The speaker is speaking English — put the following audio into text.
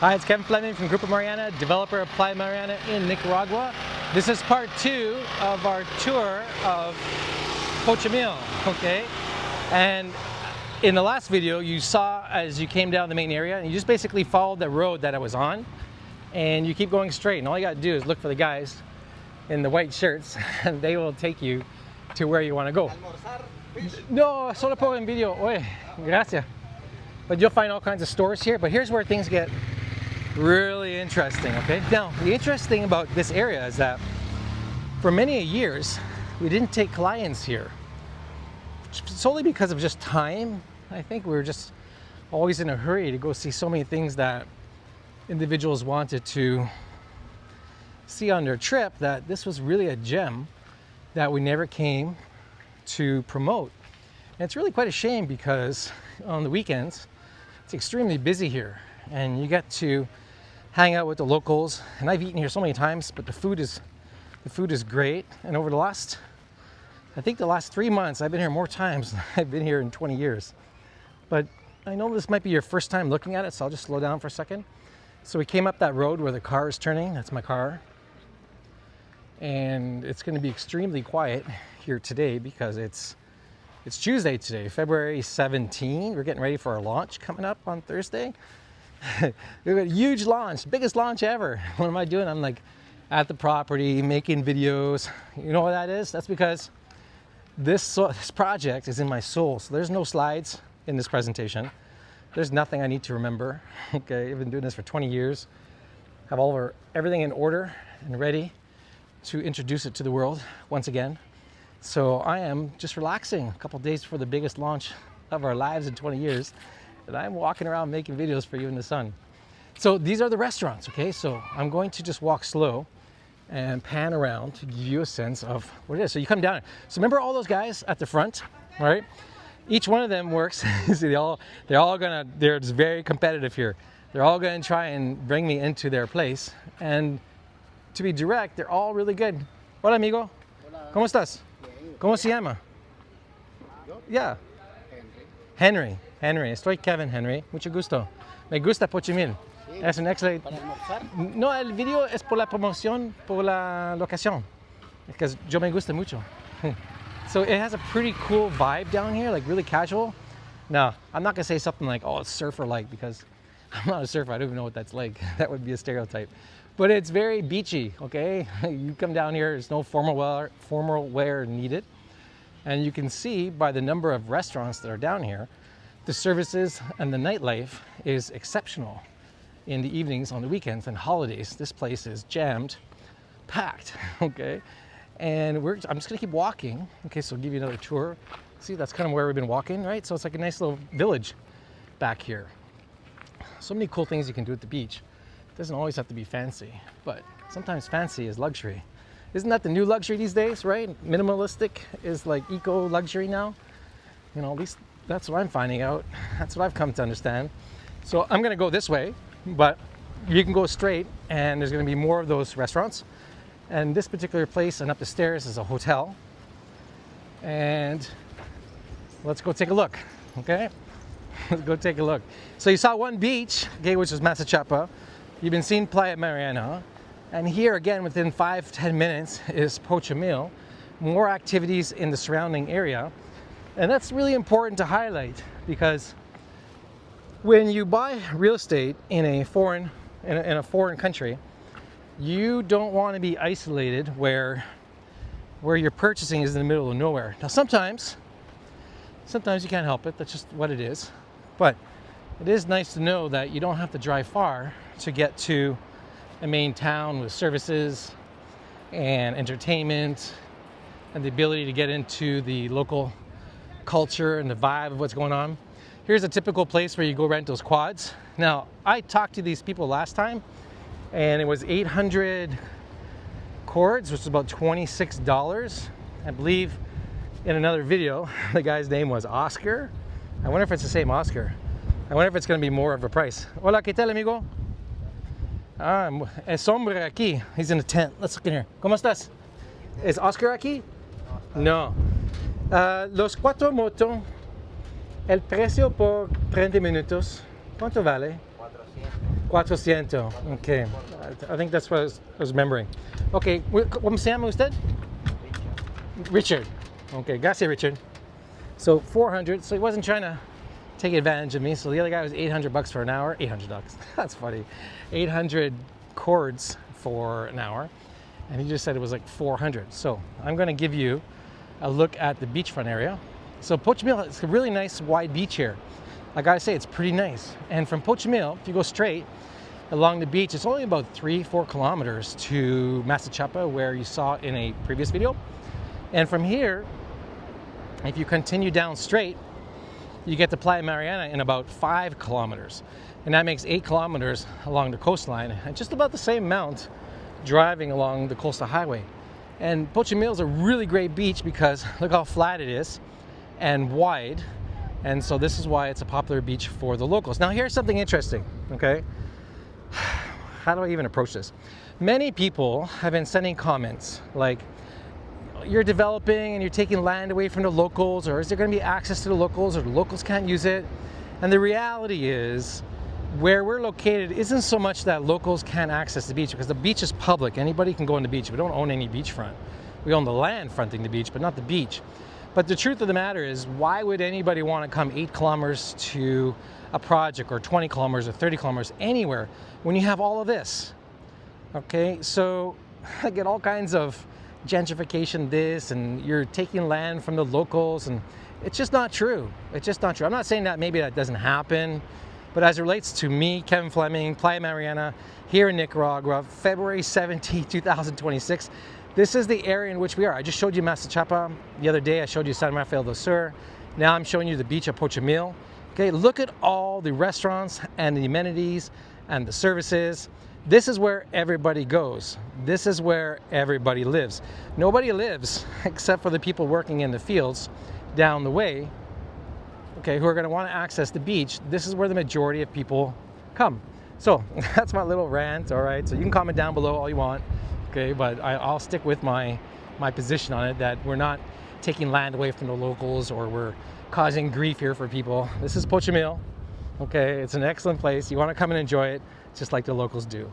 Hi, it's Kevin Fleming from Grupo Mariana, developer of Playa Mariana in Nicaragua. This is part 2 of our tour of Pochomil, okay? And in the last video, you saw as you came down the main area, and you just basically followed the road that I was on, and you keep going straight, and all you gotta do is look for the guys in the white shirts, and they will take you to where you wanna go. No, solo por en video. Oye, gracias. But you'll find all kinds of stores here, but here's where things get really interesting, okay? Now, the interesting thing about this area is that for many years, we didn't take clients here. Solely because of just time. I think we were just always in a hurry to go see so many things that individuals wanted to see on their trip, that this was really a gem that we never came to promote. And it's really quite a shame because on the weekends, it's extremely busy here and you get to hang out with the locals. And I've eaten here so many times, but the food is great. And over the last 3 months, I've been here more times than I've been here in 20 years. But I know this might be your first time looking at it, so I'll just slow down for a second. So we came up that road where the car is turning. That's my car. And it's going to be extremely quiet here today because it's Tuesday today, February 17. We're getting ready for our launch coming up on Thursday. We've got a huge launch, biggest launch ever. What am I doing? I'm like at the property making videos. You know what that is? That's because this project is in my soul. So there's no slides in this presentation. There's nothing I need to remember. Okay, I've been doing this for 20 years. Have everything in order and ready to introduce it to the world once again. So I am just relaxing a couple days before the biggest launch of our lives in 20 years. And I'm walking around making videos for you in the sun. So these are the restaurants, okay? So I'm going to just walk slow and pan around to give you a sense of what it is. So you come down. So remember all those guys at the front, right? Each one of them works. See, they're just very competitive here. They're all gonna try and bring me into their place. And to be direct, they're all really good. Hola, amigo. Hola. ¿Cómo estás? Bien. ¿Cómo se llama? ¿Yo? Yeah. Henry. Henry. Estoy Kevin Henry. Mucho gusto. Me gusta Pochomil. Sí. Es un excelente. ¿Para almorzar? No, el video es por la promoción, por la locación. Because yo me gusta mucho. So it has a pretty cool vibe down here, like really casual. Now, I'm not gonna say something like, oh, it's surfer-like, because I'm not a surfer. I don't even know what that's like. That would be a stereotype. But it's very beachy, okay? You come down here, there's no formal wear needed. And you can see by the number of restaurants that are down here, the services and the nightlife is exceptional in the evenings, on the weekends, and holidays. This place is jammed, packed, okay? And I'm just gonna keep walking. Okay, so I'll give you another tour. See, that's kind of where we've been walking, right? So it's like a nice little village back here. So many cool things you can do at the beach. It doesn't always have to be fancy, but sometimes fancy is luxury. Isn't that the new luxury these days, right? Minimalistic is like eco luxury now. You know, at least that's what I'm finding out. That's what I've come to understand. So I'm gonna go this way, but you can go straight and there's gonna be more of those restaurants. And this particular place and up the stairs is a hotel. And let's go take a look, okay? Let's go take a look. So you saw one beach, okay, which is Masachapa. You've been seeing Playa Mariana. And here again, within 5-10 minutes is Pochomil. More activities in the surrounding area. And that's really important to highlight because when you buy real estate in a foreign country, you don't want to be isolated where you're purchasing is in the middle of nowhere. Now sometimes you can't help it, that's just what it is. But it is nice to know that you don't have to drive far to get to a main town with services and entertainment and the ability to get into the local culture and the vibe of what's going on. Here's a typical place where you go rent those quads. Now, I talked to these people last time and it was 800 cords, which is about $26. I believe in another video, the guy's name was Oscar. I wonder if it's the same Oscar. I wonder if it's gonna be more of a price. Hola, ¿qué tal, amigo? Es hombre aquí. He's in a tent. Let's look in here. ¿Cómo estás? ¿Es Oscar aquí? No. Los 4 motos, el precio por 30 minutos, ¿cuánto vale? 400. 400. Okay. I think that's what I was remembering. Okay. ¿Cómo se llama usted? Richard. Okay. Gracias, Richard. So 400. So he wasn't trying to take advantage of me. So the other guy was $800 for an hour. $800. That's funny. 800 cords for an hour. And he just said it was like 400. So I'm going to give you a look at the beachfront area. So Pochomil is a really nice wide beach here. I gotta say, it's pretty nice. And from Pochomil, if you go straight along the beach, it's only about 3-4 kilometers to Masachapa, where you saw in a previous video. And from here, if you continue down straight, you get to Playa Mariana in about 5 kilometers. And that makes 8 kilometers along the coastline, and just about the same amount driving along the coastal highway. And Pochomil is a really great beach because look how flat it is and wide. And so this is why it's a popular beach for the locals. Now here's something interesting, okay? How do I even approach this? Many people have been sending comments like, you're developing and you're taking land away from the locals, or is there going to be access to the locals, or the locals can't use it? And the reality is, where we're located isn't so much that locals can't access the beach, because the beach is public. Anybody can go on the beach. We don't own any beachfront. We own the land fronting the beach, but not the beach. But the truth of the matter is, why would anybody want to come 8 kilometers to a project, or 20 kilometers, or 30 kilometers, anywhere, when you have all of this? Okay, so I get all kinds of gentrification this, and you're taking land from the locals, and it's just not true. It's just not true. I'm not saying that maybe that doesn't happen, but as it relates to me, Kevin Fleming, Playa Mariana, here in Nicaragua, February 17, 2026, this is the area in which we are. I just showed you Masachapa the other day. I showed you San Rafael del Sur. Now I'm showing you the beach of Pochomil. Okay, look at all the restaurants and the amenities and the services. This is where everybody goes. This is where everybody lives. Nobody lives except for the people working in the fields down the way, okay, who are going to want to access the beach. This is where the majority of people come. So that's my little rant, all right? So you can comment down below all you want, okay? But I'll stick with my position on it, that we're not taking land away from the locals, or we're causing grief here for people. This is Pochomil, okay? It's an excellent place. You want to come and enjoy it, just like the locals do.